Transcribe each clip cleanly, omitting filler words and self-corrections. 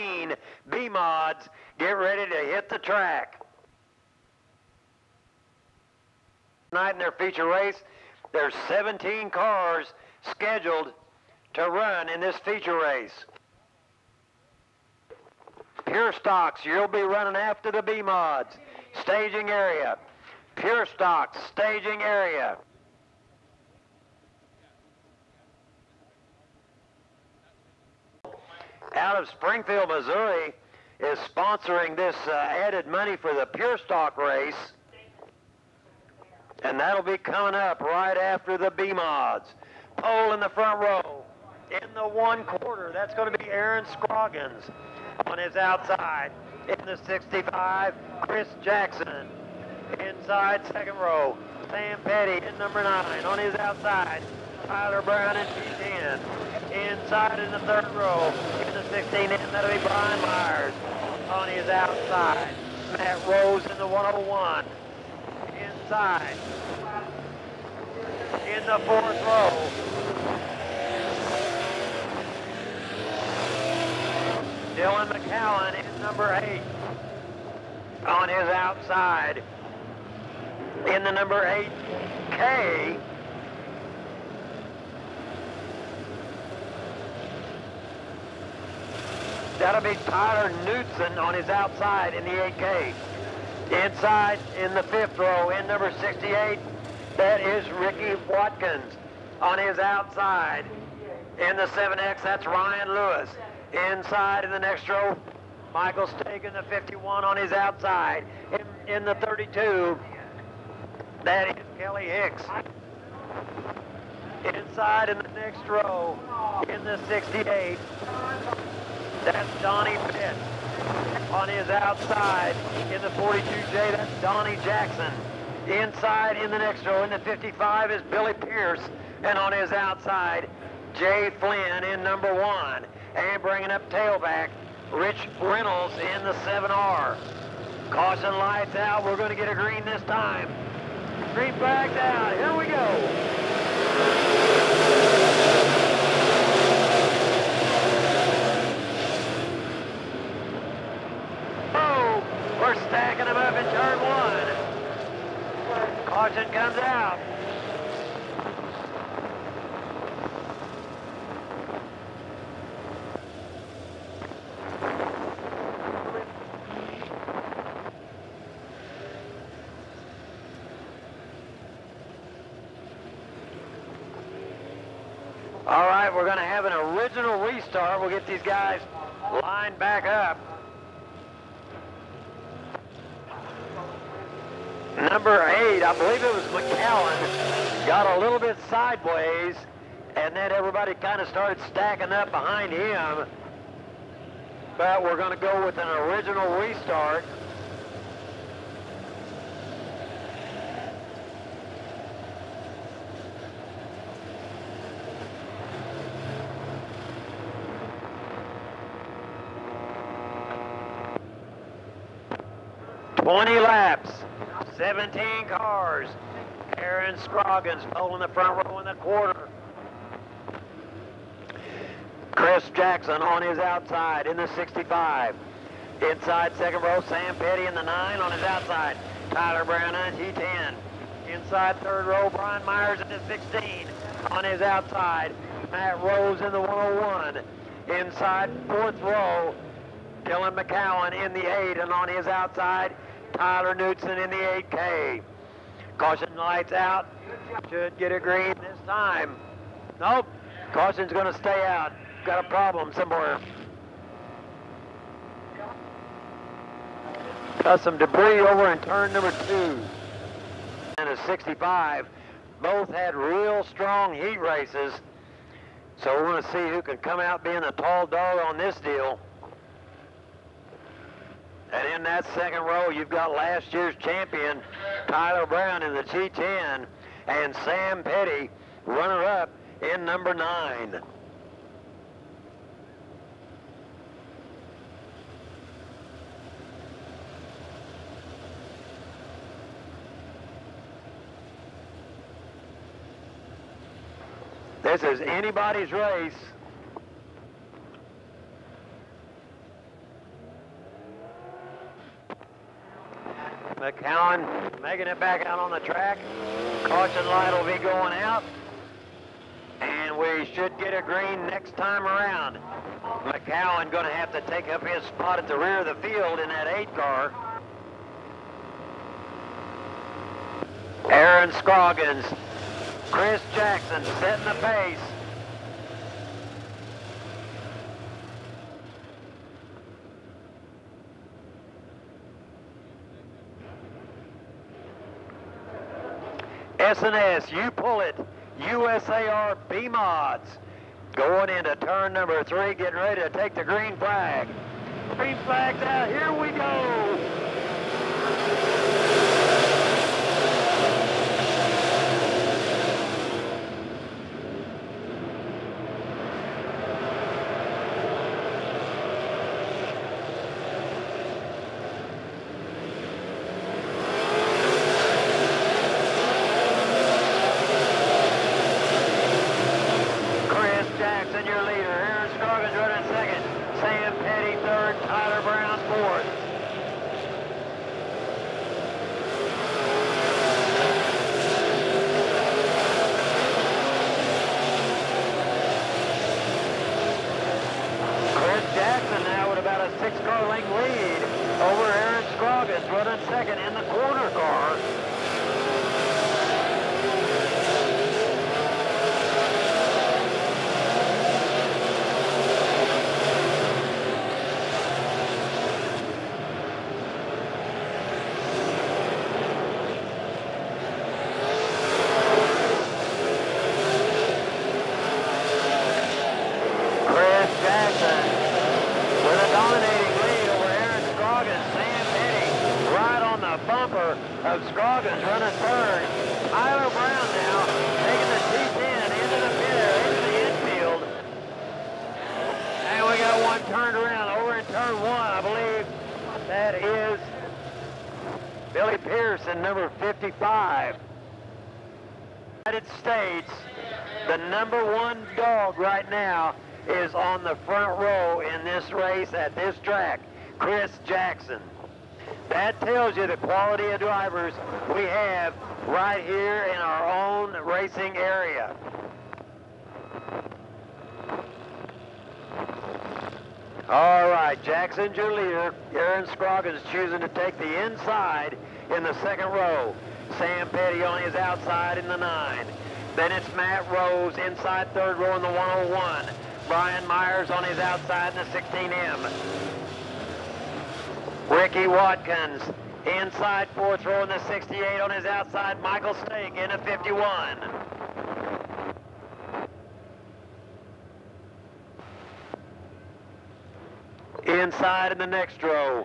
17 B-Mods get ready to hit the track. Tonight in their feature race, there's 17 cars scheduled to run in this feature race. Pure stocks, you'll be running after the B-Mods. Staging area. Pure stocks, staging area. Out of Springfield, Missouri is sponsoring this added money for the Pure Stock race. And that'll be coming up right after the B-Mods. Pole in the front row. In the 1/4, that's going to be Aaron Scroggins on his outside. In the 65, Kris Jackson. Inside second row, Sam Petty in number 9 on his outside. Tyler Brown in T10. Inside in the third row, in the 16, and that'll be Brian Myers on his outside. Matt Rose in the 101. Inside. In the 4th row. Dillon McCowan in number 8 on his outside. In the number 8K, that'll be Tyler Knudtson on his outside in the 8K. Inside in the 5th row, in number 68, that is Ricky Watkins on his outside. In the 7X, that's Ryan Lewis. Inside in the next row, Michael Stegen, the 51 on his outside. In the 32, that is Kelly Hicks. Inside in the next row, in the 68, that's Donnie Pitt on his outside. In the 42J, that's Donnie Jackson. Inside in the next row, in the 55, is Billy Pearce, and on his outside, Jay Flynn in number 1. And bringing up tailback, Rich Reynolds in the 7R. Caution lights out. We're going to get a green this time. Green flags out. Here we go. Oh, we're stacking them up in turn 1. Caution comes out. All right, we're going to have an original restart. We'll get these guys lined back up. Number 8, I believe it was McCowan, got a little bit sideways, and then everybody kind of started stacking up behind him. But we're going to go with an original restart. "20 laps, 17 cars. Aaron Scroggins pulling the front row in the 1/4. Kris Jackson on his outside in the 65. Inside second row, Sam Petty in the 9 on his outside. Tyler Brown in T10. Inside third row, Brian Myers in the 16 on his outside. Matt Rose in the 101. Inside 4th row, Dillon McCowan in the 8 and on his outside, Tyler Knudtson in the 8K. Caution lights out. Should get a green this time. Nope. Caution's going to stay out. Got a problem somewhere. Got some debris over in turn number 2. And a 65. Both had real strong heat races. So we're going to see who can come out being the tall dog on this deal. And in that second row, you've got last year's champion, Tyler Brown in the G10, and Sam Petty, runner-up in number 9. This is anybody's race. McCowan making it back out on the track. Caution light will be going out. And we should get a green next time around. McCowan going to have to take up his spot at the rear of the field in that 8 car. Aaron Scroggins, Kris Jackson setting the pace. S&S, you pull it. USAR B-Mods. Going into turn number 3, getting ready to take the green flag. Green flag's out, here we go. Second in the corner car. Kris Jackson with a dominating lead over Aaron Scroggins. Sam Petty right on the bumper of Scroggins running third. Tyler Brown now taking the T10 into the pit, into the infield. And we got one turned around over in turn 1. I believe that is Billy Pearce in number 55. United States, the number 1 dog right now is on the front row in this race at this track, Kris Jackson. That tells you the quality of drivers we have right here in our own racing area. All right, Jackson's your leader. Aaron Scroggins choosing to take the inside in the 2nd row. Sam Petty on his outside in the 9. Then it's Matt Rose inside 3rd row in the 101. Brian Myers on his outside in the 16M. Ricky Watkins inside 4th row in the 68 on his outside. Michael Stake in a 51. Inside in the next row,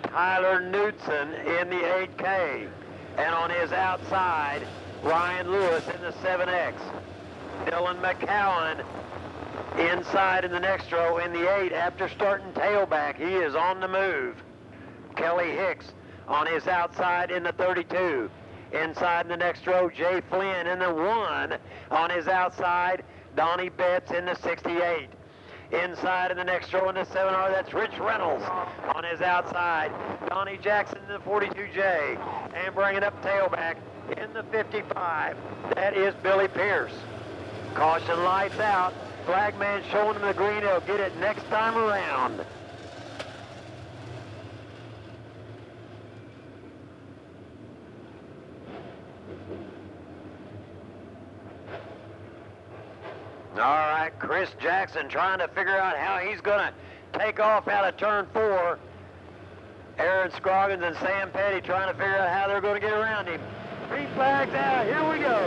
Tyler Knudtson in the 8K. And on his outside, Ryan Lewis in the 7X. Dillon McCowan inside in the next row in the 8 after starting tailback. He is on the move. Kelly Hicks on his outside in the 32. Inside in the next row, Jay Flynn in the 1 on his outside. Donnie Betts in the 68. Inside in the next row in the 7R, that's Rich Reynolds on his outside. Donnie Jackson in the 42J. And bringing up tailback in the 55, that is Billy Pearce. Caution lights out. Flagman showing him the green. He'll get it next time around. All right, Kris Jackson trying to figure out how he's going to take off out of turn 4. Aaron Scroggins and Sam Petty trying to figure out how they're going to get around him. Green flags out. Here we go.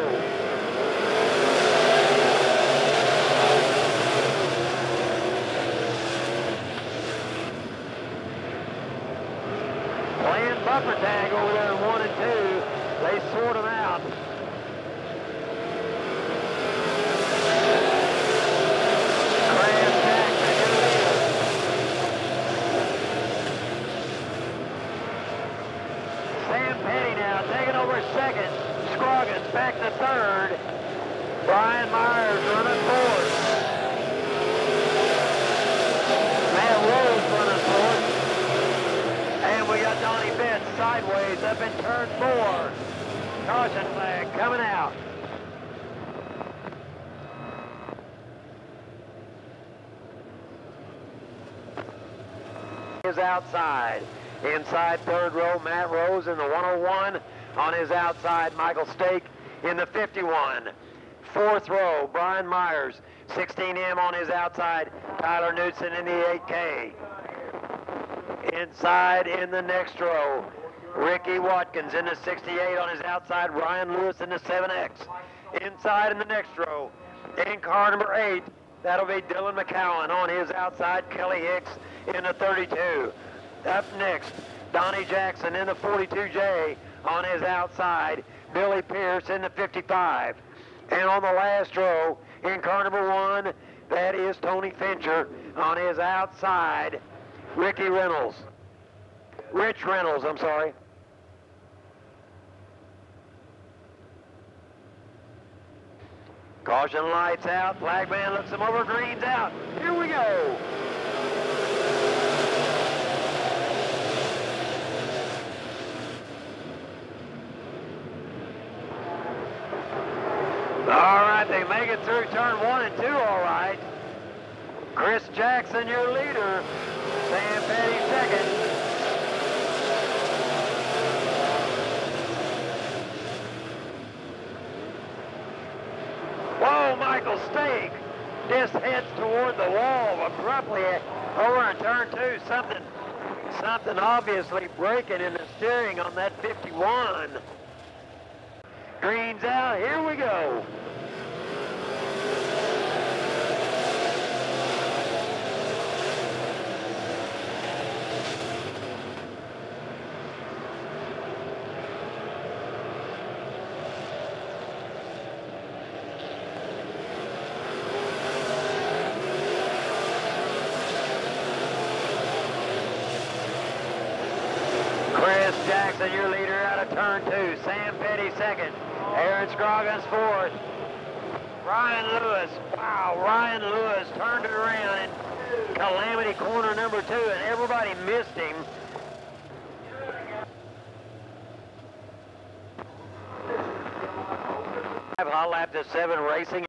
Playing buffer tag over there in 1 and 2. They sort them out. Second, Scroggins back to 3rd. Brian Myers running 4th. Matt Rose running 4th. And we got up in turn 4. Caution flag coming out. Is outside. Inside third row, Matt Rose in the 101. On his outside, Michael Stake in the 51. Fourth row, Brian Myers, 16M on his outside. Tyler Knudtson in the 8K. Inside in the next row, Ricky Watkins in the 68 on his outside. Ryan Lewis in the 7X. Inside in the next row, in car number 8, that'll be Dillon McCowan on his outside. Kelly Hicks in the 32. Up next, Donnie Jackson in the 42J on his outside. Billy Pearce in the 55. And on the last row, in car number 1, that is Tony Fincher on his outside. Rich Reynolds, I'm sorry. Caution lights out, flagman looks him over, green's out. Here we go. All right, they make it through turn 1 and 2, all right. Chris Jackson, your leader. Sam Petty second. Whoa, Michael Stake just heads toward the wall abruptly over in turn 2. Something obviously breaking in the steering on that 51. Green's out, here we go. Chris Jackson, your leader out of turn 2. Sam Petty second. Aaron Scroggins fourth. Ryan Lewis. Wow, Ryan Lewis turned it around in Calamity corner number 2, and everybody missed him. Hot lap to 7 racing.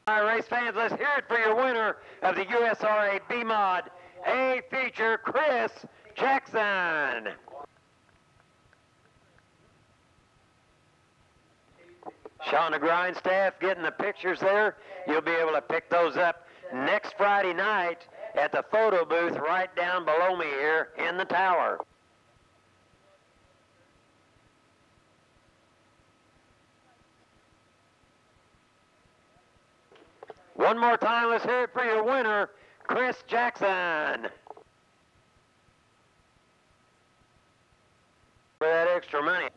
All right, race fans, let's hear it for your winner of the USRA B-Mod A feature, Chris Jackson. Sean the grind staff getting the pictures there. You'll be able to pick those up next Friday night at the photo booth right down below me here in the tower. One more time, let's hear it for your winner, Chris Jackson. For that extra money.